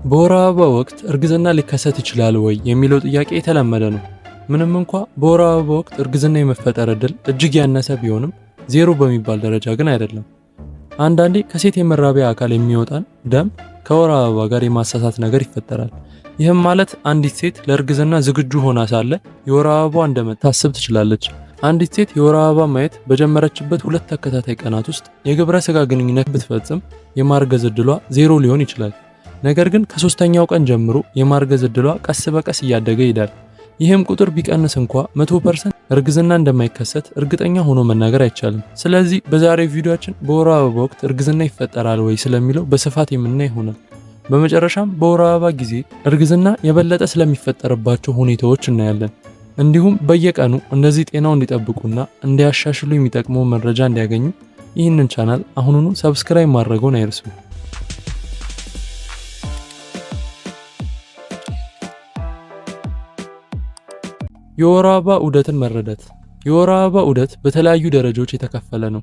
በወር አበባ ወቅት እርግዝና ሊከሰት ይችላል ወይ የሚለው ጥያቄ የተለመደ ነው። ምንም እንኳ በወር አበባ ወቅት እርግዝና የመፈጠር እድል እጅግ ያነሰ ቢሆንም ዜሮ በሚባል ደረጃ ግን አይደለም። አንዳንዴ ከሴት የመራቢያ አካል የሚወጣን ደም ከወር አበባ ጋር የማሳሳት ነገር ይፈጠራል። ይህም ማለት አንዲት ሴት ለእርግዝና ዝግጁ ሆና ሳለ የወር አበባ እንደምታስብ ትችላለች። አንዲት ሴት የወር አበባ ማየት በጀመረችበት 2 ተከታታይ ቀናት ውስጥ የግብረ ስጋ ግንኙነት ብትፈጽም የማርገዝ እድሏ ዜሮ ሊሆን ይችላል። ነገር ግን ከ3ኛው ቀን ጀምሮ የማርገዝ እድሏ ቀስ በቀስ እያደገ ይሄዳል። ይህም ቁጥር ቢቀንስ እንኳ 100% እርግዝና እንደማይከሰት እርግጠኛ ሆኖ መናገር አይቻልም። ስለዚህ በዛሬው ቪዲዮአችን በወር አበባ ወቅት እርግዝና ይፈጠራል ወይ ስለሚለው በስፋት የምናይ ይሆናል። በመጨረሻም በወር አበባ ጊዜ እርግዝና የበለጠ ስለሚፈጠርባቸው ሁኔታዎች እናያለን። እንዲሁም በየቀኑ እንደዚህ ጤናው እንዲጠብቁና እንዲያሻሽሉ የሚጠቅመው መረጃ እንዲያገኙ ይህንን ቻናል አሁኑኑ ሰብስክራይብ ማድረጉን አይርሱ። የወር አበባ ዑደትን መረዳት። የወር አበባ ዑደት በተለያዩ ደረጃዎች የተከፈለ ነው።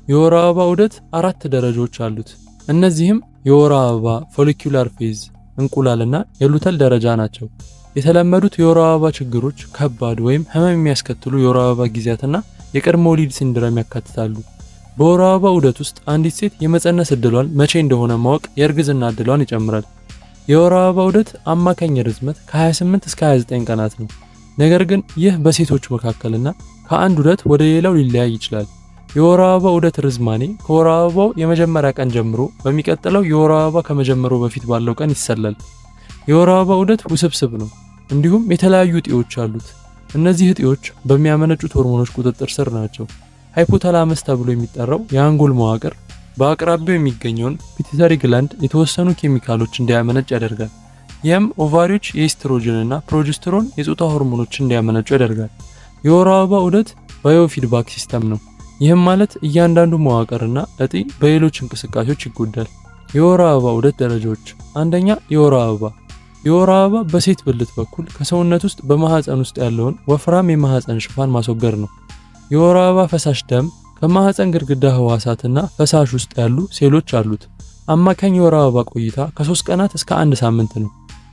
የወር አበባ ዑደት 4 ደረጃዎች አሉት። እነዚህም የወር አበባ፣ ፎሊኩላር ፌዝ፣ እንቁላልና የሉተል ደረጃ ናቸው። የተለመዱት የወር አበባ ችግሮች ከባድ ወይም ህመም የሚያስከትሉ የወር አበባ ጊዜያትና የቅድመ ወሊድ ሲንድሮም ያካትታሉ። በወር አበባ ዑደት ውስጥ አንዲት ሴት የመፀነስ እድሏን መቼ እንደሆነ ማወቅ የእርግዝና እድሏን ይጨምራል። የወር አበባ ዑደት አማካኝ ርዝመት ከ28 እስከ 29 ቀናት ነው። ነገር ግን ይህ በሴቶች መካከልና ከአንድ ዑደት ወደ ሌላው ሊለያይ ይችላል። የወር አበባ ዑደት ርዝማኔ ከወር አበባው የመጀመሪያ ቀን ጀምሮ በሚቀጥለው የወር አበባ ከመጀመሩ በፊት ባለው ቀን ይሰላል። የወር አበባ ዑደት ውስብስብ ነው፣ እንዲሁም የተለያዩ እጢዎች አሉት። እነዚህ እጢዎች በሚያመነጩት ሆርሞኖች ቁጥጥር ስር ናቸው። ሃይፖታላመስ ተብሎ የሚጠራው የአንጎል መዋቅር በአቅራቢያው የሚገኘውን ፒቱይተሪ ግላንድ የተወሰኑ ኬሚካሎች እንዲያመነጭ ያደርጋል። ይህም ኦቫሪዎች የኤስትሮጅን እና ፕሮጀስትሮን የጾታ ሆርሞኖች እንዲያመነጩ ያደርጋል። የወር አበባ ዑደት ባዮፊድባክ ሲስተም ነው። ይህም ማለት እያንዳንዱ መዋቅርና እጢ በሌሎች እንቅስቃሴዎች ይጎዳል። የወር አበባ ዑደት ደረጃዎች። አንደኛ፣ የወር አበባ። የወር አበባ በሴት ብልት በኩል ከሰውነት ውስጥ በማህፀን ውስጥ ያለውን ወፍራም የማህፀን ሽፋን ማስወገድ ነው። የወር አበባ ፈሳሽ ደም ከማህፀን ግድግዳ ህዋሳትና ፈሳሽ ውስጥ ያሉ ሴሎች አሉት። አማካኝ የወር አበባ ቆይታ ከ3 ቀናት እስከ 1 ሳምንት ነው።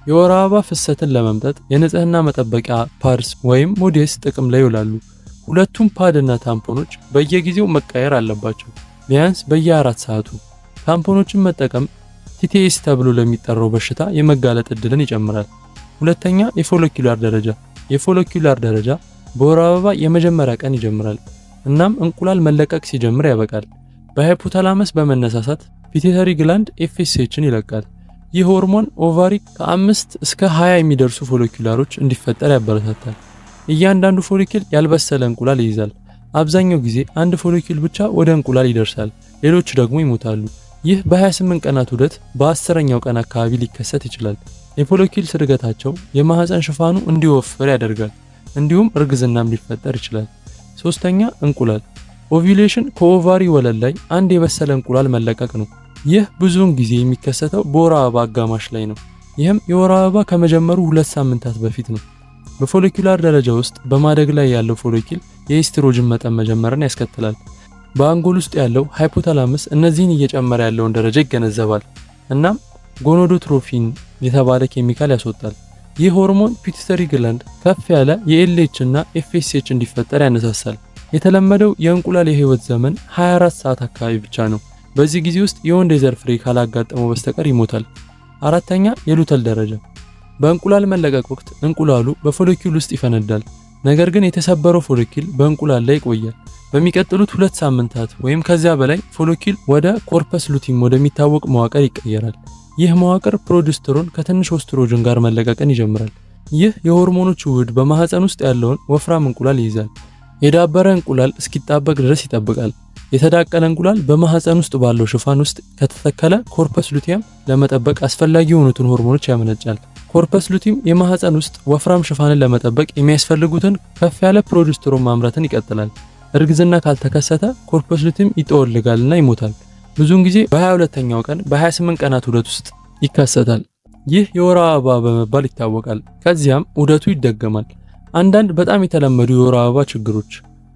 የወር አበባ ፍሰትን ለመምጠጥ የንጽህና መጠበቂያ ፓድስ ወይም ሞዴስ ጥቅም ላይ ይውላሉ። ሁለቱም ፓድ እና ታምፖኖች በየጊዜው መቀየር አለባቸው፣ ቢያንስ በየ4 ሰዓቱ። ታምፖኖችን መጠቀም ቲቲኤስ ተብሎ ለሚጠራው በሽታ የመጋለጥ እድልን ይጨምራል። ሁለተኛ፣ የፎሊኩላር ደረጃ። የፎሊኩላር ደረጃ በወር አበባ የመጀመሪያ ቀን ይጀምራል፣ እናም እንቁላል መለቀቅ ሲጀምር ያበቃል። በሃይፖታላመስ በመነሳሳት ፒቱይተሪ ግላንድ ኤፍኤስኤችን ይለቃል። ይህ ሆርሞን ኦቫሪ ከ5 እስከ 20 የሚደርሱ ፎሊኩላሮች እንዲፈጠር ያበረታታል። እያንዳንዱ ፎሊክል ያልበሰለ እንቁላል ይይዛል። አብዛኛው ጊዜ አንድ ፎሊክል ብቻ ወደ እንቁላል ይደርሳል፣ ሌሎች ደግሞ ይሞታሉ። ይህ በ28 ቀናት ዑደት በ10ኛው ቀን አካባቢ ሊከሰት ይችላል። የፎሊክል እድገታቸው የማህፀን ሽፋኑ እንዲወፍር ያደርጋል፣ እንዲሁም እርግዝናም ሊፈጠር ይችላል። ሶስተኛ፣ እንቁላል። ኦቪሌሽን ከኦቫሪ ወለል ላይ አንድ የበሰለ እንቁላል መለቀቅ ነው። ይህ ብዙውን ጊዜ የሚከሰተው በወር አበባ አጋማሽ ላይ ነው። ይህም የወር አበባ ከመጀመሩ 2 ሳምንታት በፊት ነው። በፎሊኩላር ደረጃ ውስጥ በማደግ ላይ ያለው ፎሊክል የኤስትሮጅን መጠን መጀመርን ያስከትላል። በአንጎል ውስጥ ያለው ሃይፖታላመስ እነዚህን እየጨመረ ያለውን ደረጃ ይገነዘባል። እናም ጎኖዶትሮፊን የተባለ ኬሚካል ያስወጣል። ይህ ሆርሞን ፒቱይተሪ ግላንድ ከፍ ያለ የኤልኤች እና ኤፍኤስኤች እንዲፈጠር ያነሳሳል። የተለመደው የእንቁላል የህይወት ዘመን 24 ሰዓት አካባቢ ብቻ ነው። በዚህ ጊዜ ውስጥ የወንድ የዘር ፍሬ ካላጋጠመው በስተቀር ይሞታል። አራተኛ፣ የሉተል ደረጃ። በእንቁላል መለቀቅ ወቅት እንቁላሉ በፎሊኩል ውስጥ ይፈነዳል። ነገር ግን የተሰበረው ፎሊኩል በእንቁላል ላይ ይቆያል። በሚቀጥሉት 2 ሳምንታት ወይም ከዚያ በላይ ፎሊኩል ወደ ኮርፐስ ሉቲም ወደሚታወቅ መዋቅር ይቀየራል። ይህ መዋቅር ፕሮጀስትሮን ከትንሽ ኦስትሮጅን ጋር መለቀቅን ይጀምራል። ይህ የሆርሞኖች ውህድ በማህፀን ውስጥ ያለውን ወፍራም እንቁላል ይይዛል። የዳበረ እንቁላል እስኪጣበቅ ድረስ ይጠብቃል። የተዳቀለ እንቁላል በማህፀን ውስጥ ባለው ሽፋን ውስጥ ከተተከለ ኮርፐስ ሉቲየም ለመጠበቅ አስፈላጊ የሆኑትን ሆርሞኖች ያመነጫል። ኮርፐስ ሉቲየም የማህፀን ውስጥ ወፍራም ሽፋንን ለመጠበቅ የሚያስፈልጉትን ከፍ ያለ ፕሮጀስትሮን ማምረትን ይቀጥላል። እርግዝና ካልተከሰተ ኮርፐስ ሉቲየም ይጠወልጋልና ይሞታል። ብዙውን ጊዜ በ22ኛው ቀን በ28 ቀናት ዑደት ውስጥ ይከሰታል። ይህ የወር አበባ በመባል ይታወቃል። ከዚያም ዑደቱ ይደገማል። አንዳንድ በጣም የተለመዱ የወር አበባ ችግሮች።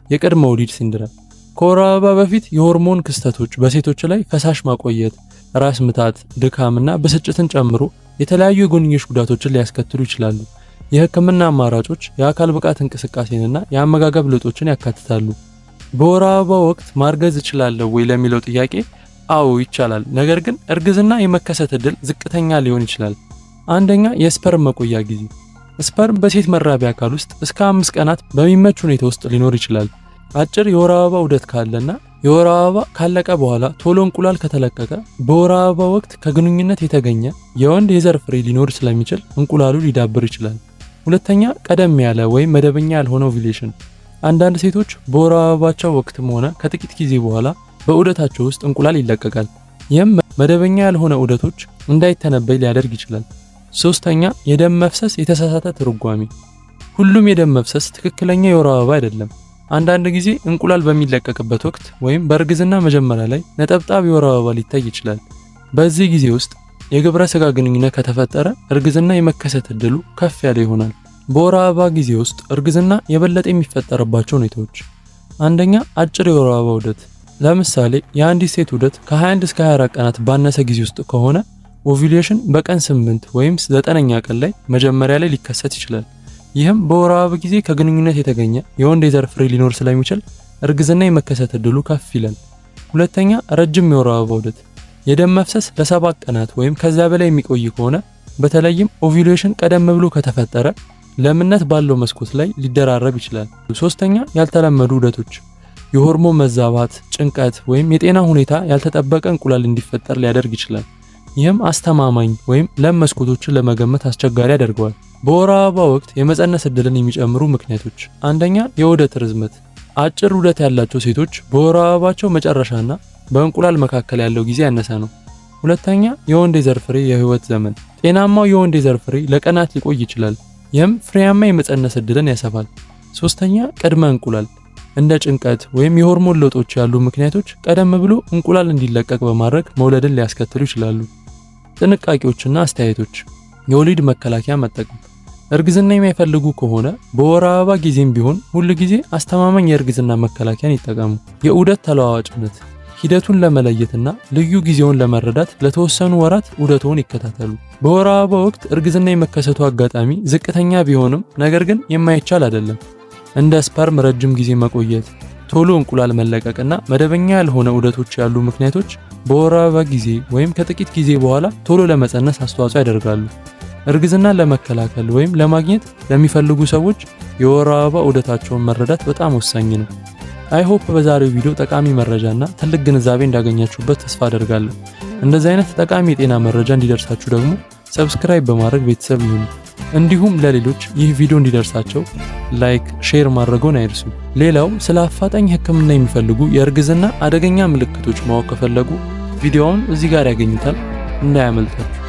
የቅድመ ወሊድ ሲንድሮም ከወር አበባ በፊት የሆርሞን ክስተቶች በሴቶች ላይ ፈሳሽ ማቆየት፣ ራስ ምታት፣ ድካምና ብስጭትን ጨምሮ የተለያዩ የጎንዮሽ ጉዳቶችን ሊያስከትሉ ይችላሉ። የህክምና አማራጮች የአካል ብቃት እንቅስቃሴንና የአመጋገብ ለውጦችን ያካትታሉ። በወር አበባ ወቅት ማርገዝ እችላለሁ ወይ ለሚለው ጥያቄ አዎ ይቻላል። ነገር ግን እርግዝና የመከሰት ዕድል ዝቅተኛ ሊሆን ይችላል። አንደኛ የስፐርም መቆያ ጊዜ። ስፐርም በሴት መራቢያ አካል ውስጥ እስከ 5 ቀናት በሚመች ሁኔታ ውስጥ ሊኖር ይችላል። አጭር የወር አበባ ዑደት ካለና የወር አበባ ካለቀ በኋላ ቶሎ እንቁላል ከተለቀቀ በወር አበባ ወቅት ከግንኙነት የተገኘ የወንድ የዘር ፍሬ ሊኖር ስለሚችል እንቁላሉ ሊዳብር ይችላል። ሁለተኛ ቀደም ያለ ወይም መደበኛ ያልሆነ ኦቪሌሽን። አንዳንድ ሴቶች በወር አበባቸው ወቅትም ሆነ ከጥቂት ጊዜ በኋላ በዑደታቸው ውስጥ እንቁላል ይለቀቃል። ይህም መደበኛ ያልሆነ ዑደቶች እንዳይተነበይ ሊያደርግ ይችላል። ሶስተኛ የደም መፍሰስ የተሳሳተ ትርጓሜ። ሁሉም የደም መፍሰስ ትክክለኛ የወር አበባ አይደለም። አንዳንድ ጊዜ እንቁላል በሚለቀቅበት ወቅት ወይም በእርግዝና መጀመሪያ ላይ ነጠብጣብ የወር አበባ ሊታይ ይችላል። በዚህ ጊዜ ውስጥ የግብረ ስጋ ግንኙነት ከተፈጠረ እርግዝና የመከሰት ዕድሉ ከፍ ያለ ይሆናል። በወር አበባ ጊዜ ውስጥ እርግዝና የበለጠ የሚፈጠርባቸው ሁኔታዎች፣ አንደኛ አጭር የወር አበባ ዑደት። ለምሳሌ የአንዲት ሴት ዑደት ከ21 እስከ 24 ቀናት ባነሰ ጊዜ ውስጥ ከሆነ ኦቪሌሽን በቀን 8 ወይም 9ኛ ቀን ላይ መጀመሪያ ላይ ሊከሰት ይችላል። ይህም በወር አበባ ጊዜ ከግንኙነት የተገኘ የወንድ የዘር ፍሬ ሊኖር ስለሚችል እርግዝና የመከሰት ዕድሉ ከፍ ይላል። ሁለተኛ ረጅም የወር አበባ ዑደት። የደም መፍሰስ ለ7 ቀናት ወይም ከዛ በላይ የሚቆይ ከሆነ በተለይም ኦቪሌሽን ቀደም ብሎ ከተፈጠረ ለምነት ባለው መስኮት ላይ ሊደራረብ ይችላል። ሶስተኛ ያልተለመዱ ዑደቶች። የሆርሞን መዛባት፣ ጭንቀት ወይም የጤና ሁኔታ ያልተጠበቀ እንቁላል እንዲፈጠር ሊያደርግ ይችላል። ይህም አስተማማኝ ወይም ለም መስኮቶችን ለመገመት አስቸጋሪ ያደርገዋል። በወር አበባ ወቅት የመፀነስ ዕድልን የሚጨምሩ ምክንያቶች፣ አንደኛ የዑደት ርዝመት። አጭር ዑደት ያላቸው ሴቶች በወር አበባቸው መጨረሻና በእንቁላል መካከል ያለው ጊዜ ያነሰ ነው። ሁለተኛ የወንድ የዘር ፍሬ የህይወት ዘመን። ጤናማው የወንድ የዘር ፍሬ ለቀናት ሊቆይ ይችላል። ይህም ፍሬያማ የመፀነስ ዕድልን ያሰፋል። ሶስተኛ ቅድመ እንቁላል። እንደ ጭንቀት ወይም የሆርሞን ለውጦች ያሉ ምክንያቶች ቀደም ብሎ እንቁላል እንዲለቀቅ በማድረግ መውለድን ሊያስከትሉ ይችላሉ። ጥንቃቄዎችና አስተያየቶች። የወሊድ መከላከያ መጠቀም። እርግዝና የማይፈልጉ ከሆነ በወር አበባ ጊዜም ቢሆን ሁል ጊዜ አስተማማኝ የእርግዝና መከላከያን ይጠቀሙ። የዑደት ተለዋዋጭነት። ሂደቱን ለመለየትና ልዩ ጊዜውን ለመረዳት ለተወሰኑ ወራት ዑደቶውን ይከታተሉ። በወር አበባ ወቅት እርግዝና የመከሰቱ አጋጣሚ ዝቅተኛ ቢሆንም ነገር ግን የማይቻል አይደለም። እንደ ስፐርም ረጅም ጊዜ መቆየት፣ ቶሎ እንቁላል መለቀቅና መደበኛ ያልሆነ ዑደቶች ያሉ ምክንያቶች በወር አበባ ጊዜ ወይም ከጥቂት ጊዜ በኋላ ቶሎ ለመፀነስ አስተዋጽኦ ያደርጋሉ። እርግዝናን ለመከላከል ወይም ለማግኘት ለሚፈልጉ ሰዎች የወር አበባ ዑደታቸውን መረዳት በጣም ወሳኝ ነው። አይሆፕ በዛሬው ቪዲዮ ጠቃሚ መረጃና ትልቅ ግንዛቤ እንዳገኛችሁበት ተስፋ አደርጋለሁ። እንደዚህ አይነት ጠቃሚ የጤና መረጃ እንዲደርሳችሁ ደግሞ ሰብስክራይብ በማድረግ ቤተሰብ ይሁኑ። እንዲሁም ለሌሎች ይህ ቪዲዮ እንዲደርሳቸው ላይክ፣ ሼር ማድረግዎን አይርሱ። ሌላው ስለ አፋጣኝ ሕክምና የሚፈልጉ የእርግዝና አደገኛ ምልክቶች ማወቅ ከፈለጉ ቪዲዮውን እዚህ ጋር ያገኙታል፣ እንዳያመልጣችሁ።